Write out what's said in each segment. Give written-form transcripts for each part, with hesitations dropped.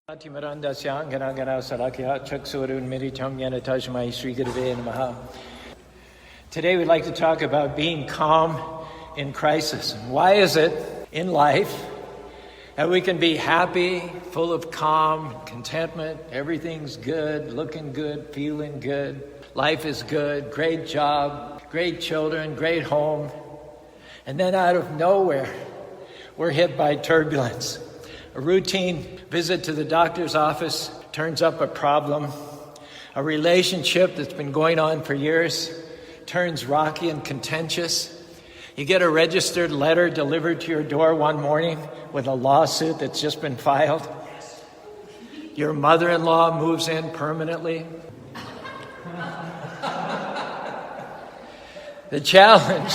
Today we'd like to talk about being calm in crisis. Why is it in life that we can be happy, full of calm, contentment, everything's good, looking good, feeling good, life is good, great job, great children, great home, and then out of nowhere we're hit by turbulence. A routine visit to the doctor's office turns up a problem. A relationship that's been going on for years turns rocky and contentious. You get a registered letter delivered to your door one morning with a lawsuit that's just been filed. Your mother-in-law moves in permanently. The challenge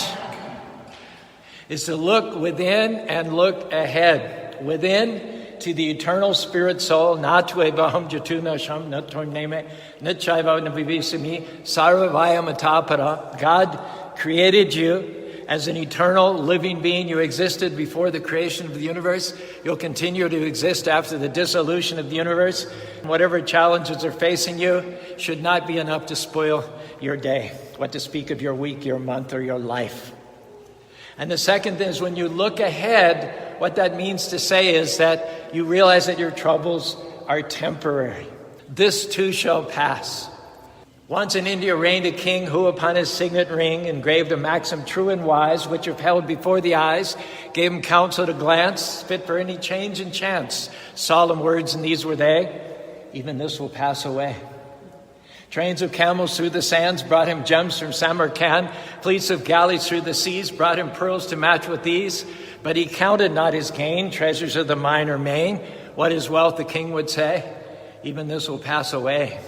is to look within and look ahead. Within to the eternal spirit soul, natuvaham jatuna sham natorneme nitchaiva navivisami sarvavaya matapara. God created you as an eternal living being. You existed before the creation of the universe. You'll continue to exist after the dissolution of the universe. Whatever challenges are facing you should not be enough to spoil your day, what to speak of your week, your month, or your life. And the second thing is when you look ahead, what that means to say is that you realize that your troubles are temporary. This too shall pass. Once in India reigned a king who upon his signet ring engraved a maxim true and wise, which if held before the eyes, gave him counsel at a glance, fit for any change and chance. Solemn words, and these were they, even this will pass away. Trains of camels through the sands brought him gems from Samarkand. Fleets of galleys through the seas brought him pearls to match with these. But he counted not his gain, treasures of the mine or main. What is wealth, the king would say, even this will pass away.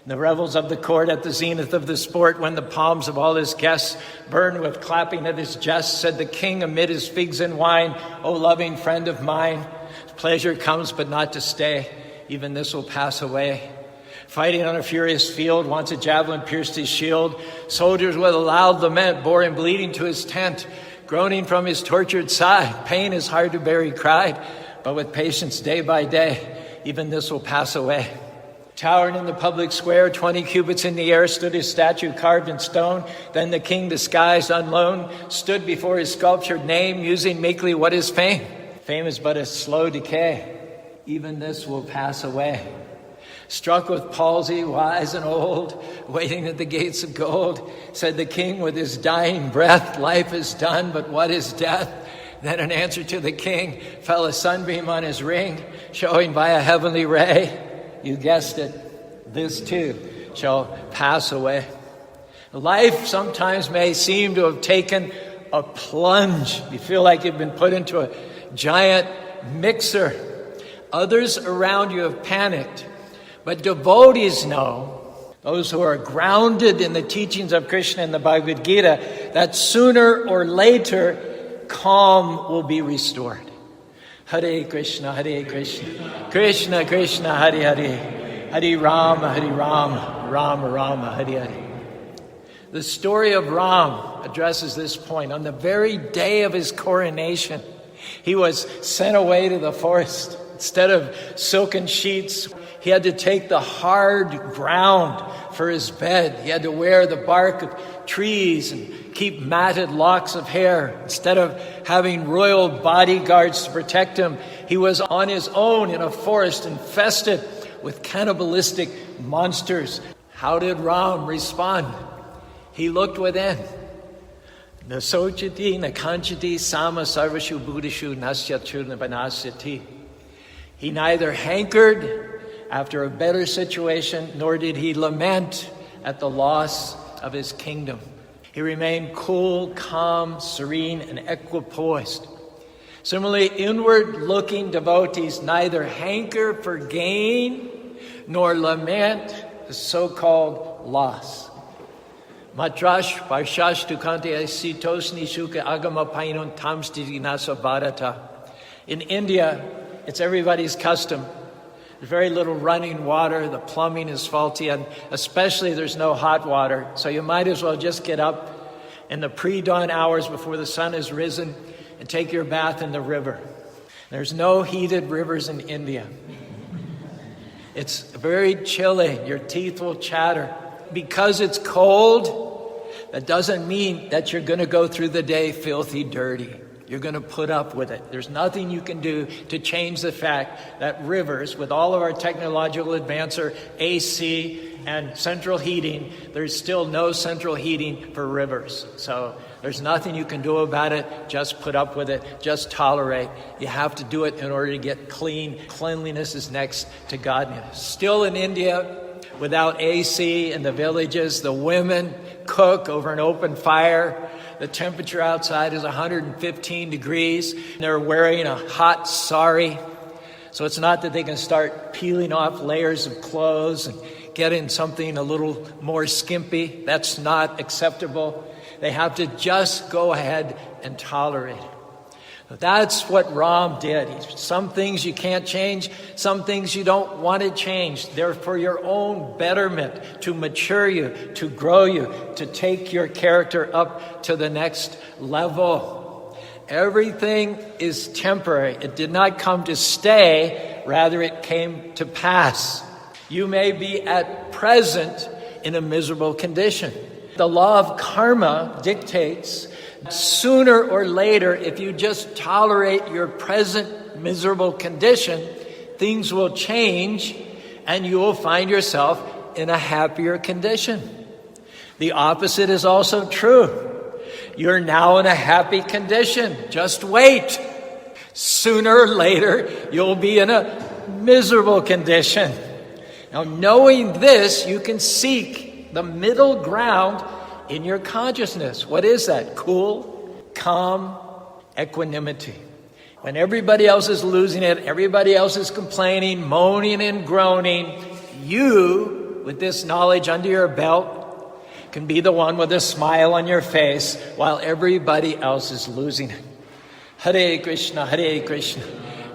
In the revels of the court at the zenith of the sport, when the palms of all his guests burned with clapping at his jest, said the king amid his figs and wine, O loving friend of mine, pleasure comes but not to stay, even this will pass away. Fighting on a furious field, once a javelin pierced his shield. Soldiers with a loud lament bore him bleeding to his tent. Groaning from his tortured side, pain is hard to bear, he cried. But with patience day by day, even this will pass away. Towering in the public square, 20 cubits in the air, stood his statue carved in stone. Then the king, disguised, unknown, stood before his sculptured name, musing meekly, what is fame? Fame is but a slow decay. Even this will pass away. Struck with palsy, wise and old, waiting at the gates of gold, said the king with his dying breath, life is done, but what is death? Then in answer to the king fell a sunbeam on his ring, showing by a heavenly ray, you guessed it, this too shall pass away. Life sometimes may seem to have taken a plunge. You feel like you've been put into a giant mixer. Others around you have panicked. But devotees know, those who are grounded in the teachings of Krishna and the Bhagavad Gita, that sooner or later, calm will be restored. Hare Krishna, Krishna Krishna, Hare Hare, Hare Rama, Rama Rama, Hare Hare. The story of Ram addresses this point. On the very day of his coronation, he was sent away to the forest. Instead of silken sheets, he had to take the hard ground for his bed. He had to wear the bark of trees and keep matted locks of hair. Instead of having royal bodyguards to protect him, he was on his own in a forest infested with cannibalistic monsters. How did Ram respond? He looked within. Nasochati nakanchati sama sarvashu buddhishu nasyatchu nabanasyati. He neither hankered after a better situation, nor did he lament at the loss of his kingdom. He remained cool, calm, serene, and equipoised. Similarly, inward-looking devotees neither hanker for gain nor lament the so-called loss. Matrash parshash tukante asitosni shuka agama painon tamstiti nasa bharata. In India, it's everybody's custom. There's very little running water. The plumbing is faulty, and especially there's no hot water. So you might as well just get up in the pre-dawn hours before the sun has risen and take your bath in the river. There's no heated rivers in India. It's very chilly. Your teeth will chatter. Because it's cold, that doesn't mean that you're going to go through the day filthy dirty. You're going to put up with it. There's nothing you can do to change the fact that rivers, with all of our technological advances, AC and central heating, there's still no central heating for rivers. So there's nothing you can do about it. Just put up with it. Just tolerate. You have to do it in order to get clean. Cleanliness is next to godliness. Still in India, without AC in the villages, the women cook over an open fire. The temperature outside is 115 degrees. They're wearing a hot sari. So it's not that they can start peeling off layers of clothes and getting something a little more skimpy. That's not acceptable. They have to just go ahead and tolerate it. That's what Ram did. Some things you can't change, some things you don't want to change. They're for your own betterment, to mature you, to grow you, to take your character up to the next level. Everything is temporary. It did not come to stay, rather it came to pass. You may be at present in a miserable condition. The law of karma dictates sooner or later, if you just tolerate your present miserable condition, things will change and you will find yourself in a happier condition. The opposite is also true. You're now in a happy condition. Just wait. Sooner or later, you'll be in a miserable condition. Now, knowing this, you can seek the middle ground in your consciousness. What is that? Cool, calm, equanimity. When everybody else is losing it, everybody else is complaining, moaning and groaning, you, with this knowledge under your belt, can be the one with a smile on your face while everybody else is losing it. Hare Krishna,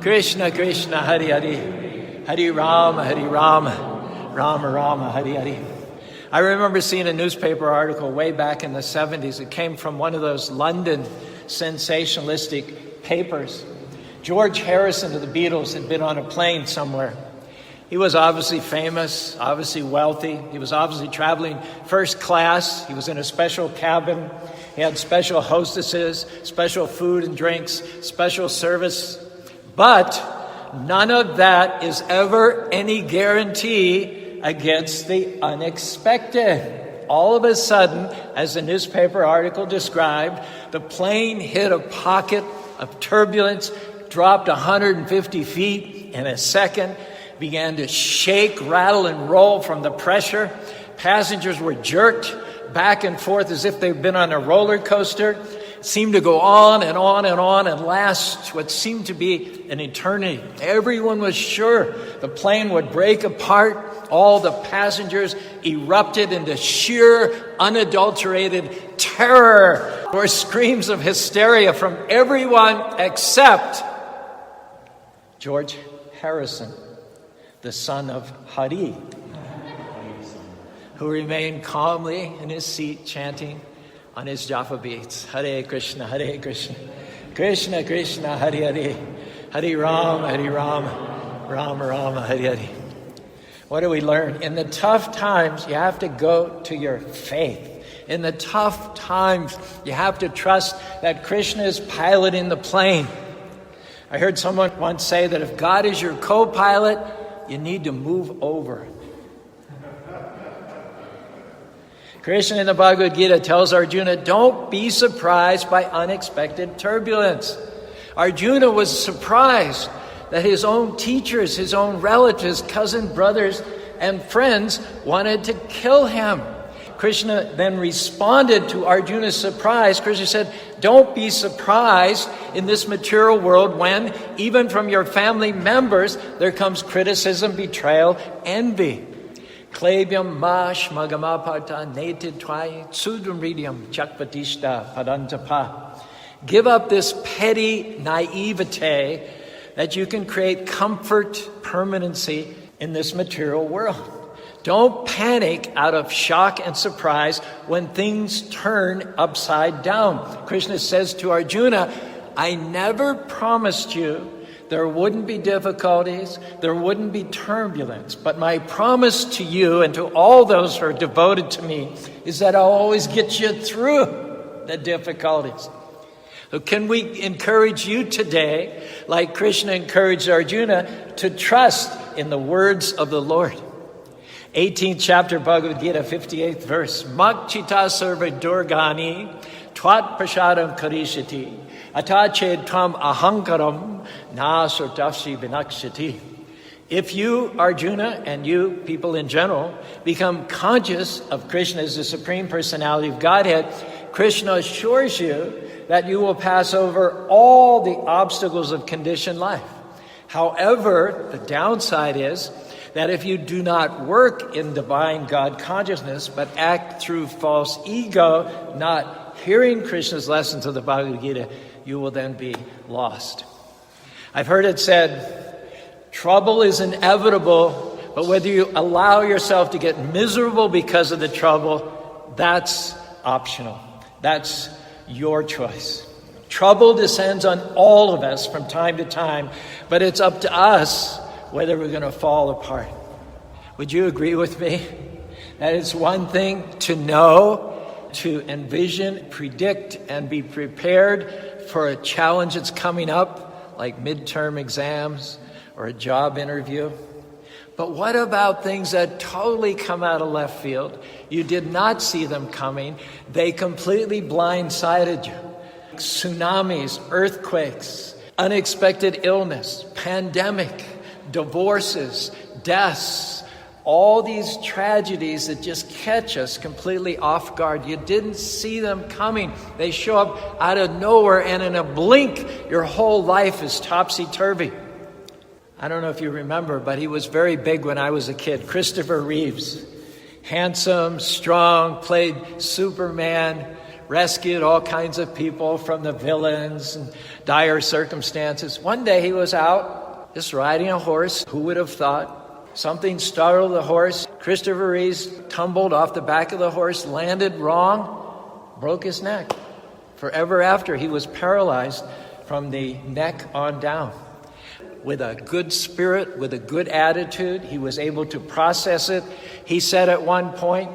Krishna Krishna, Hare Hare, Hare Rama, Rama Rama, Hare Hare. I remember seeing a newspaper article way back in the 70s. It came from one of those London sensationalistic papers. George Harrison of the Beatles had been on a plane somewhere. He was obviously famous, obviously wealthy. He was obviously traveling first class. He was in a special cabin. He had special hostesses, special food and drinks, special service. But none of that is ever any guarantee against the unexpected. All of a sudden, as the newspaper article described, the plane hit a pocket of turbulence, dropped 150 feet in a second, began to shake, rattle, and roll from the pressure. Passengers were jerked back and forth as if they'd been on a roller coaster. It seemed to go on and on and on and last what seemed to be an eternity. Everyone was sure the plane would break apart. All the passengers erupted into sheer, unadulterated terror. There were screams of hysteria from everyone except George Harrison, the son of Hari, who remained calmly in his seat chanting on his Japa beats. Hare Krishna, Krishna Krishna, Hare Hare, Hare Rama, Rama Rama, Hare Hare. What do we learn? In the tough times, you have to go to your faith. In the tough times, you have to trust that Krishna is piloting the plane. I heard someone once say that if God is your co-pilot, you need to move over. Krishna in the Bhagavad Gita tells Arjuna, don't be surprised by unexpected turbulence. Arjuna was surprised that his own teachers, his own relatives, cousin, brothers, and friends wanted to kill him. Krishna then responded to Arjuna's surprise. Krishna said, don't be surprised in this material world when, even from your family members, there comes criticism, betrayal, envy. Klebyam ma shmagamaparta netitwai tsudumridyam chakpatishta padantapa. Give up this petty naivete that you can create comfort, permanency in this material world. Don't panic out of shock and surprise when things turn upside down. Krishna says to Arjuna, I never promised you There wouldn't be difficulties. There wouldn't be turbulence. But my promise to you and to all those who are devoted to me is that I'll always get you through the difficulties. So can we encourage you today, like Krishna encouraged Arjuna, to trust in the words of the Lord? 18th chapter Bhagavad Gita, 58th verse. Makchita sarva durgani twat prasadam karishati atached tam ahankaram na surtafsi vinakshati. If you, Arjuna, and you, people in general, become conscious of Krishna as the Supreme Personality of Godhead, Krishna assures you that you will pass over all the obstacles of conditioned life. However, the downside is that if you do not work in divine God consciousness, but act through false ego, not hearing Krishna's lessons of the Bhagavad Gita, you will then be lost. I've heard it said, trouble is inevitable, but whether you allow yourself to get miserable because of the trouble, that's optional. That's your choice. Trouble descends on all of us from time to time, but it's up to us whether we're going to fall apart. Would you agree with me that it's one thing to know, to envision, predict, and be prepared for a challenge that's coming up, like midterm exams or a job interview? But what about things that totally come out of left field? You did not see them coming. They completely blindsided you. Tsunamis, earthquakes, unexpected illness, pandemic, divorces, deaths, all these tragedies that just catch us completely off guard. You didn't see them coming. They show up out of nowhere, and in a blink, your whole life is topsy-turvy. I don't know if you remember, but he was very big when I was a kid. Christopher Reeves, handsome, strong, played Superman, rescued all kinds of people from the villains and dire circumstances. One day he was out just riding a horse. Who would have thought? Something startled the horse. Christopher Reeves tumbled off the back of the horse, landed wrong, broke his neck. Forever after, he was paralyzed from the neck on down. With a good spirit, with a good attitude, he was able to process it. He said at one point,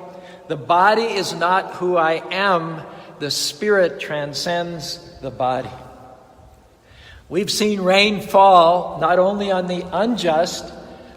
"The body is not who I am. The spirit transcends the body." We've seen rain fall not only on the unjust,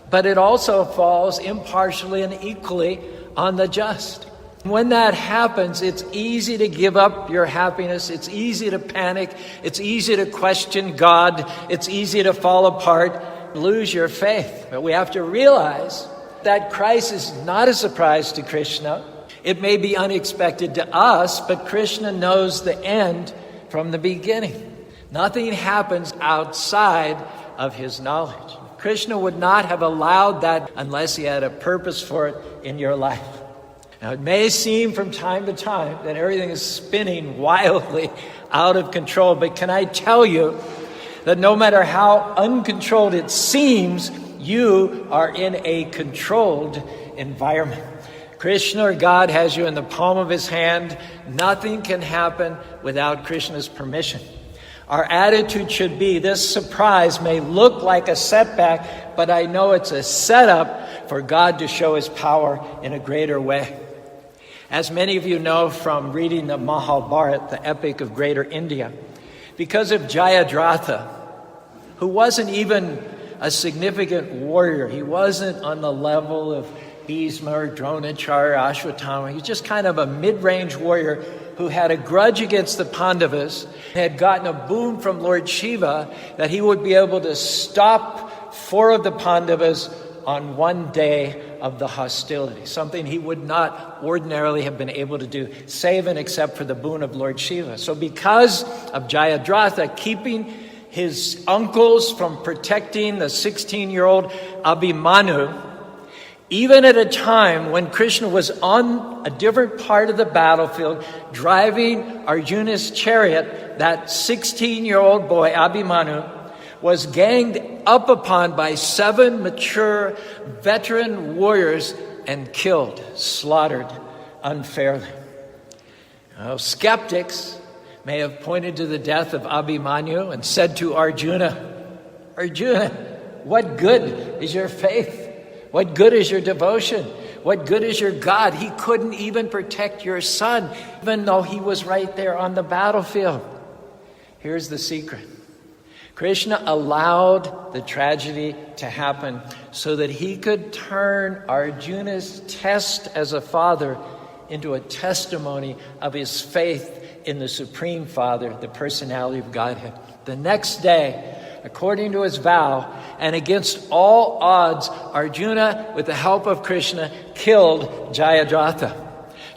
but it also falls impartially and equally on the just. When that happens, it's easy to give up your happiness. It's easy to panic. It's easy to question God. It's easy to fall apart, lose your faith. But we have to realize that crisis is not a surprise to Krishna. It may be unexpected to us, but Krishna knows the end from the beginning. Nothing happens outside of his knowledge. Krishna would not have allowed that unless he had a purpose for it in your life. Now, it may seem from time to time that everything is spinning wildly out of control, but can I tell you that no matter how uncontrolled it seems, you are in a controlled environment. Krishna, or God, has you in the palm of his hand. Nothing can happen without Krishna's permission. Our attitude should be, this surprise may look like a setback, but I know it's a setup for God to show his power in a greater way. As many of you know from reading the Mahabharata, the epic of Greater India, because of Jayadratha, who wasn't even a significant warrior, he wasn't on the level of Bhisma or Dronacharya, Ashwatthama, he's just kind of a mid-range warrior who had a grudge against the Pandavas, had gotten a boon from Lord Shiva that he would be able to stop 4 of the Pandavas on one day of the hostility, something he would not ordinarily have been able to do, save and except for the boon of Lord Shiva. So because of Jayadratha keeping his uncles from protecting the 16-year-old Abhimanyu, even at a time when Krishna was on a different part of the battlefield, driving Arjuna's chariot, that 16-year-old boy, Abhimanyu, was ganged up upon by 7 mature veteran warriors and killed, slaughtered unfairly. Now, skeptics may have pointed to the death of Abhimanyu and said to Arjuna, Arjuna, what good is your faith? What good is your devotion? What good is your God? He couldn't even protect your son, even though he was right there on the battlefield. Here's the secret. Krishna allowed the tragedy to happen so that he could turn Arjuna's test as a father into a testimony of his faith in the Supreme Father, the personality of Godhead. The next day, according to his vow, and against all odds, Arjuna, with the help of Krishna, killed Jayadratha.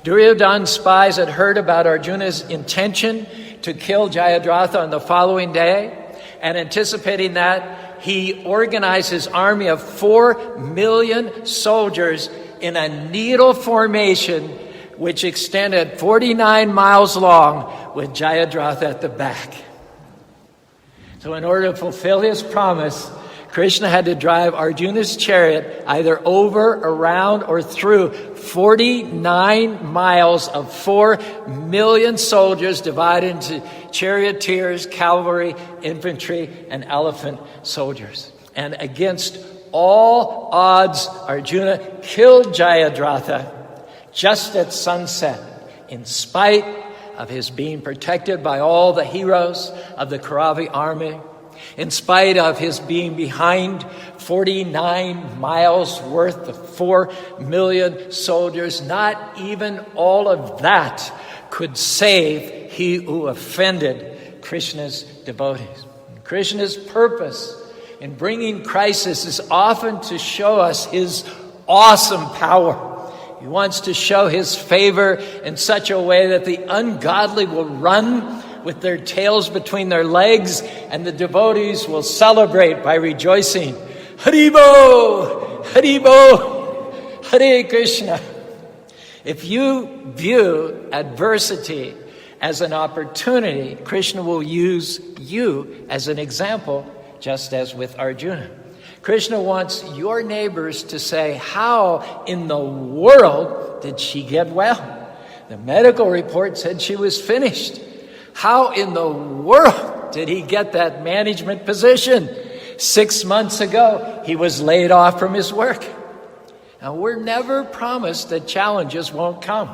Duryodhana's spies had heard about Arjuna's intention to kill Jayadratha on the following day, and anticipating that, he organized his army of 4 million soldiers in a needle formation which extended 49 miles long with Jayadratha at the back. So in order to fulfill his promise, Krishna had to drive Arjuna's chariot either over, around, or through 49 miles of 4 million soldiers divided into charioteers, cavalry, infantry, and elephant soldiers. And against all odds, Arjuna killed Jayadratha just at sunset, in spite of his being protected by all the heroes of the Kauravi army, in spite of his being behind 49 miles worth of 4 million soldiers. Not even all of that could save he who offended Krishna's devotees. Krishna's purpose in bringing crisis is often to show us his awesome power. He wants to show his favor in such a way that the ungodly will run with their tails between their legs, and the devotees will celebrate by rejoicing. Haribo! Haribo! Hare Krishna! If you view adversity as an opportunity, Krishna will use you as an example, just as with Arjuna. Krishna wants your neighbors to say, how in the world did she get well? The medical report said she was finished. How in the world did he get that management position? 6 months ago, he was laid off from his work. Now, we're never promised that challenges won't come,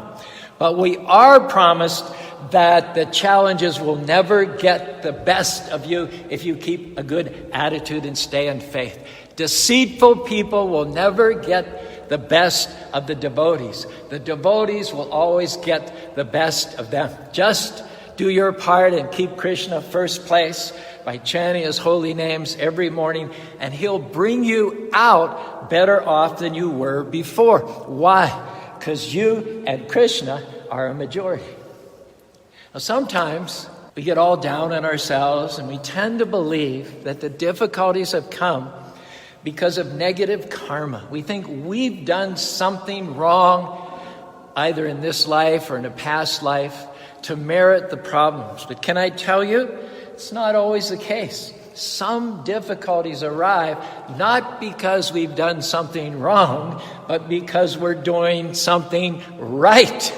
but we are promised that the challenges will never get the best of you if you keep a good attitude and stay in faith. Deceitful people will never get the best of the devotees. The devotees will always get the best of them. Just do your part and keep Krishna first place by chanting his holy names every morning, and he'll bring you out better off than you were before. Why? Because you and Krishna are a majority. Now, sometimes we get all down on ourselves and we tend to believe that the difficulties have come because of negative karma. We think we've done something wrong, either in this life or in a past life, to merit the problems. But can I tell you, it's not always the case. Some difficulties arrive not because we've done something wrong, but because we're doing something right.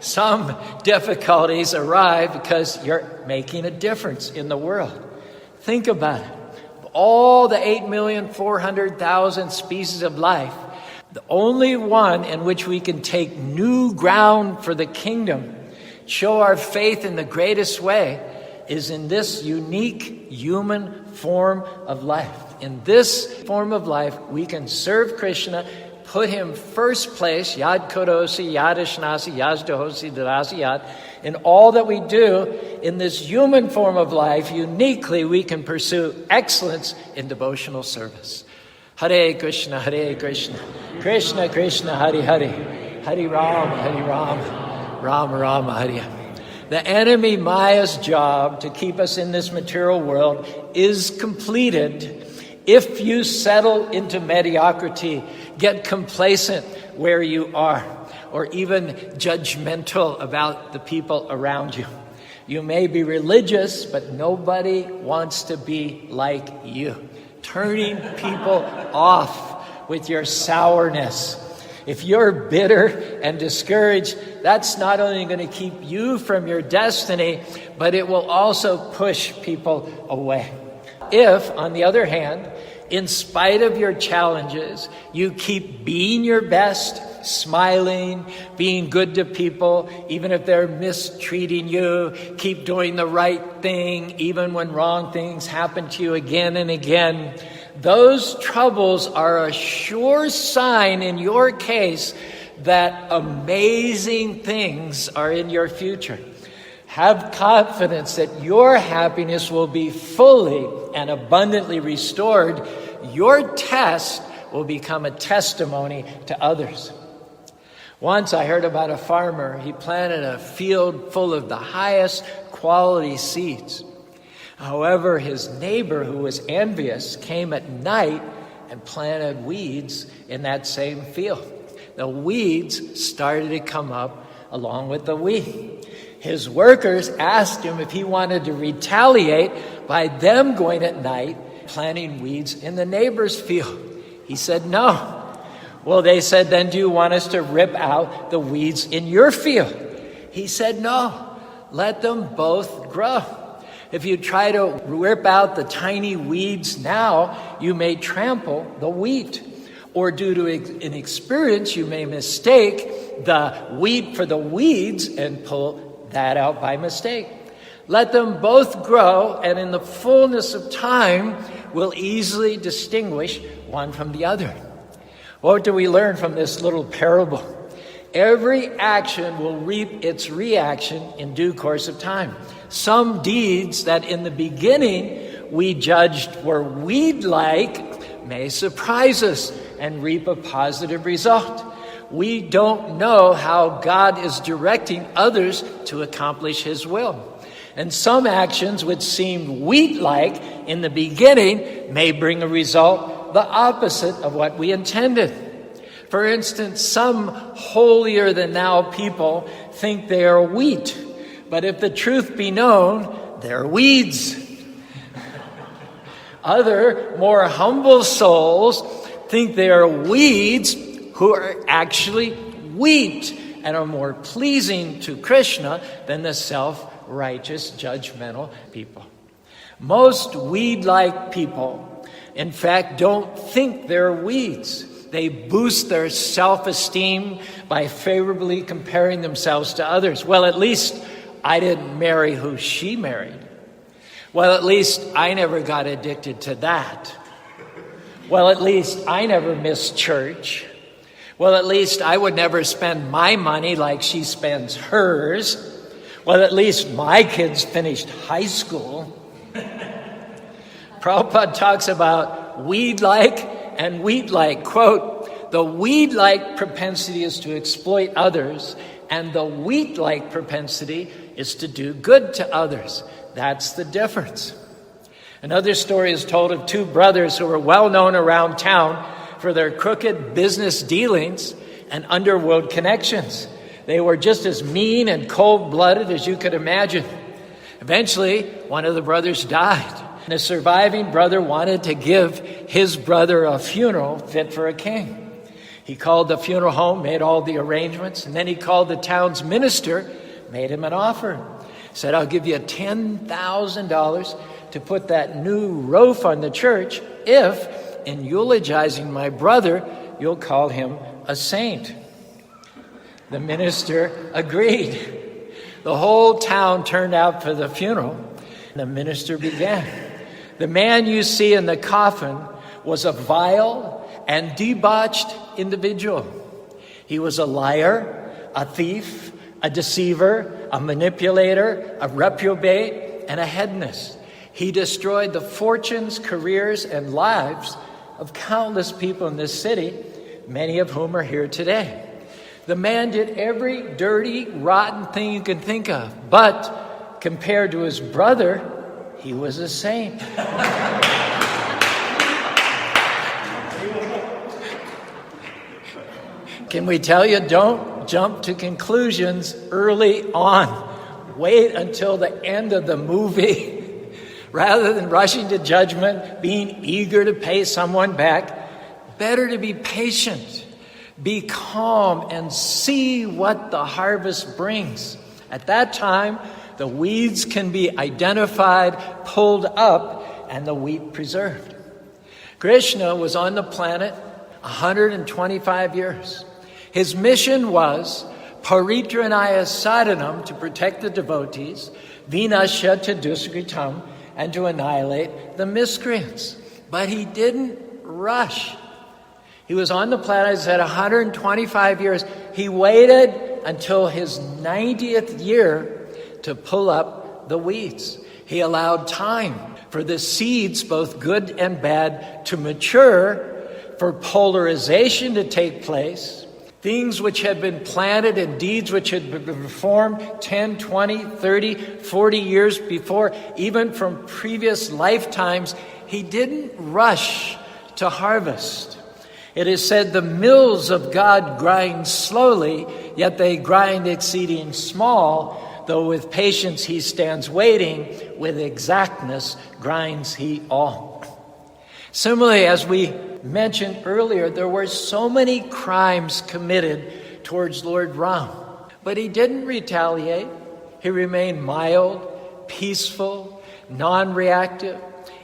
Some difficulties arrive because you're making a difference in the world. Think about it. Of all the 8,400,000 species of life, the only one in which we can take new ground for the kingdom, show our faith in the greatest way, is in this unique human form of life. In this form of life, we can serve Krishna, put him first place, yad kodosi, yad ashnasi, yad dahosi, dadasi yad. In all that we do, in this human form of life, uniquely we can pursue excellence in devotional service. Hare Krishna, Krishna Krishna, Hare Hare, Hare Ram, Ram Rama, Hare. The enemy Maya's job to keep us in this material world is completed if you settle into mediocrity, get complacent where you are, or even judgmental about the people around you. You may be religious, but nobody wants to be like you, turning people off with your sourness. If you're bitter and discouraged, that's not only going to keep you from your destiny, but it will also push people away. if, on the other hand, in spite of your challenges, you keep being your best, smiling, being good to people, even if they're mistreating you, keep doing the right thing, even when wrong things happen to you again and again, those troubles are a sure sign in your case that amazing things are in your future. Have confidence that your happiness will be fully and abundantly restored. Your test will become a testimony to others. Once I heard about a farmer. He planted a field full of the highest quality seeds. However, his neighbor, who was envious, came at night and planted weeds in that same field. The weeds started to come up along with the wheat. His workers asked him if he wanted to retaliate by them going at night planting weeds in the neighbor's field. He said no. Well, they said, then do you want us to rip out the weeds in your field? He said no. Let them both grow. If you try to rip out the tiny weeds now, you may trample the wheat. Or due to inexperience, you may mistake the wheat for the weeds and pull that out by mistake. Let them both grow, and in the fullness of time, we'll easily distinguish one from the other. What do we learn from this little parable? Every action will reap its reaction in due course of time. Some deeds that in the beginning we judged were weed-like may surprise us and reap a positive result. We don't know how God is directing others to accomplish His will. And some actions which seemed wheat-like in the beginning may bring a result the opposite of what we intended. For instance, some holier-than-thou people think they are wheat, but if the truth be known, they're weeds. Other, more humble souls think they are weeds who are actually wheat and are more pleasing to Krishna than the self-righteous, judgmental people. Most weed-like people, in fact, don't think they're weeds. They boost their self-esteem by favorably comparing themselves to others. Well, at least I didn't marry who she married. Well, at least I never got addicted to that. Well, at least I never missed church. Well, at least I would never spend my money like she spends hers. Well, at least my kids finished high school. Prabhupada talks about weed-like and wheat-like. Quote, the weed-like propensity is to exploit others, and the wheat-like propensity is to do good to others. That's the difference. Another story is told of two brothers who were well known around town for their crooked business dealings and underworld connections. They were just as mean and cold-blooded as you could imagine. Eventually, one of the brothers died. And the surviving brother wanted to give his brother a funeral fit for a king. He called the funeral home, made all the arrangements, and then he called the town's minister, made him an offer. Said, I'll give you $10,000 to put that new roof on the church if, in eulogizing my brother, you'll call him a saint. The minister agreed. The whole town turned out for the funeral. The minister began. The man you see in the coffin was a vile and debauched individual. He was a liar, a thief, a deceiver, a manipulator, a reprobate, and a hedonist. He destroyed the fortunes, careers, and lives of countless people in this city, many of whom are here today. The man did every dirty, rotten thing you can think of, but compared to his brother, he was a saint. Can we tell you, don't jump to conclusions early on. Wait until the end of the movie. Rather than rushing to judgment, being eager to pay someone back, better to be patient, be calm, and see what the harvest brings. At that time, the weeds can be identified, pulled up, and the wheat preserved. Krishna was on the planet 125 years. His mission was paritranaya sadhanam, to protect the devotees, vinasya duskritam, and to annihilate the miscreants. But he didn't rush. He was on the planet, as I said, 125 years. He waited until his 90th year to pull up the weeds. He allowed time for the seeds, both good and bad, to mature, for polarization to take place. Things which had been planted and deeds which had been performed 10, 20, 30, 40 years before, even from previous lifetimes, he didn't rush to harvest. It is said, the mills of God grind slowly, yet they grind exceeding small, though with patience he stands waiting, with exactness grinds he all. Similarly, as we mentioned earlier, there were so many crimes committed towards Lord Ram, but he didn't retaliate. He remained mild, peaceful, non-reactive.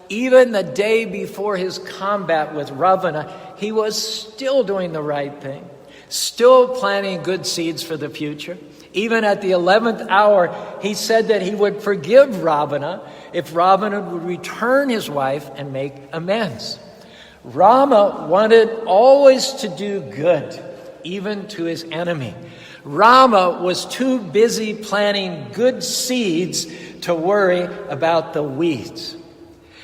Even the day before his combat with Ravana, he was still doing the right thing, still planting good seeds for the future. Even at the 11th hour, he said that he would forgive Ravana if Ravana would return his wife and make amends. Rama wanted always to do good, even to his enemy. Rama was too busy planting good seeds to worry about the weeds.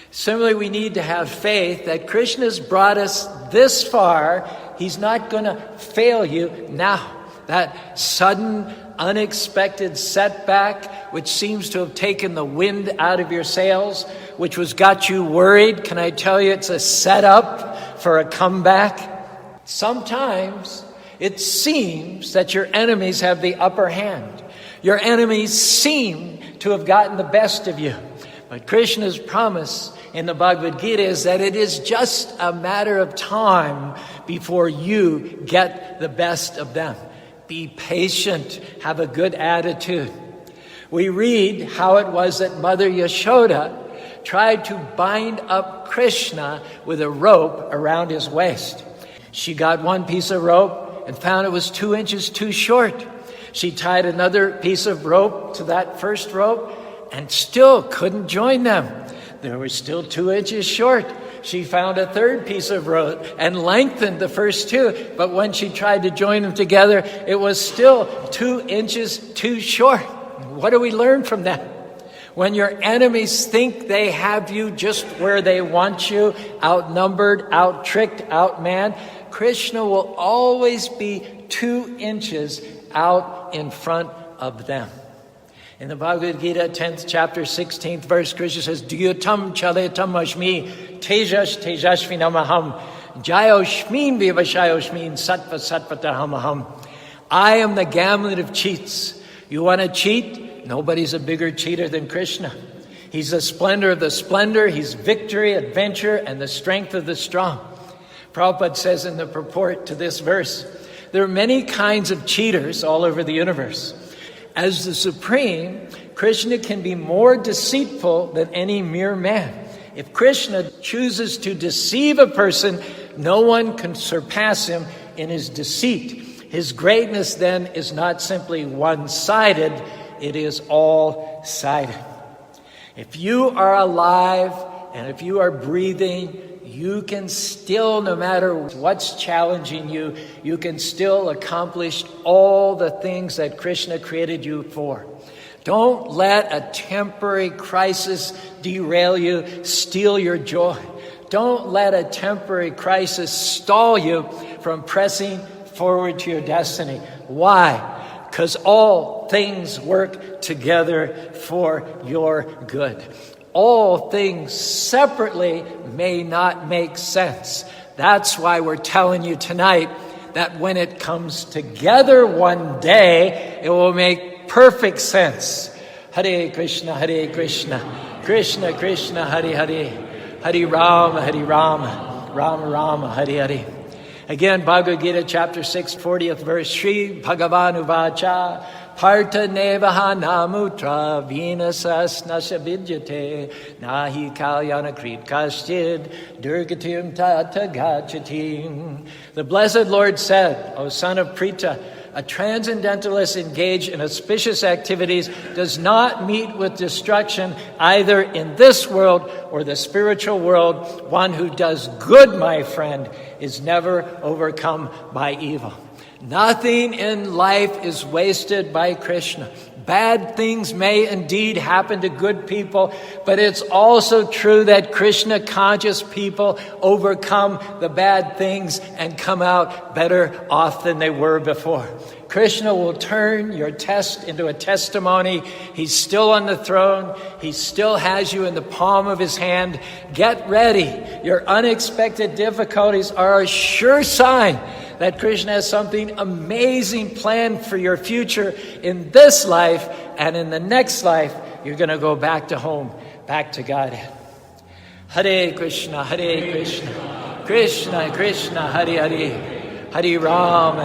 Similarly, we need to have faith that Krishna's brought us this far. He's not going to fail you now. That sudden, unexpected setback, which seems to have taken the wind out of your sails, which was got you worried, can I tell you it's a setup for a comeback? Sometimes it seems that your enemies have the upper hand. Your enemies seem to have gotten the best of you. But Krishna's promise in the Bhagavad Gita is that it is just a matter of time before you get the best of them. Be patient, have a good attitude. We read how it was that Mother Yashoda tried to bind up Krishna with a rope around his waist. She got one piece of rope and found it was 2 inches too short. She tied another piece of rope to that first rope and still couldn't join them. They were still 2 inches short. She found a third piece of rope and lengthened the first two, but when she tried to join them together, it was still 2 inches too short. What do we learn from that? When your enemies think they have you just where they want you, outnumbered, out-tricked, outmanned, Krishna will always be 2 inches out in front of them. In the Bhagavad Gita, 10th chapter, 16th verse, Krishna says, Dyatam chaletam ashmi, tejas tejashvinamaham, jayoshmin vivashayoshmin, sattva sattvataham. I am the gambler of cheats. You want to cheat? Nobody's a bigger cheater than Krishna. He's the splendor of the splendor. He's victory, adventure, and the strength of the strong. Prabhupada says in the purport to this verse, there are many kinds of cheaters all over the universe. As the Supreme, Krishna can be more deceitful than any mere man. If Krishna chooses to deceive a person, no one can surpass him in his deceit. His greatness then is not simply one-sided, it is all-sided. If you are alive and if you are breathing, you can still, no matter what's challenging you, you can still accomplish all the things that Krishna created you for. Don't let a temporary crisis derail you, steal your joy. Don't let a temporary crisis stall you from pressing forward to your destiny. Why? Because all things work together for your good. All things separately may not make sense. That's why we're telling you tonight that when it comes together one day, it will make perfect sense. Hare Krishna, Krishna Krishna, Hare Hare, Hare Rama, Rama Rama, Hare Hare. Again, Bhagavad Gita, chapter 6, 40th verse, Shri Bhagavan Uvacha, Partha nevaha namutra vinasas nashavidyate nahi kalyana krit kastid durgatim tata gachatim. The blessed Lord said, O son of Pritha, a transcendentalist engaged in auspicious activities does not meet with destruction either in this world or the spiritual world. One who does good, my friend, is never overcome by evil. Nothing in life is wasted by Krishna. Bad things may indeed happen to good people, but it's also true that Krishna-conscious people overcome the bad things and come out better off than they were before. Krishna will turn your test into a testimony. He's still on the throne. He still has you in the palm of his hand. Get ready. Your unexpected difficulties are a sure sign that Krishna has something amazing planned for your future in this life, and in the next life, you're going to go back to home, back to Godhead. Hare Krishna, Krishna Krishna, Hare Hare, Hare Rama,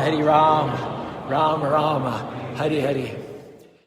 Rama Rama, Hare Hare.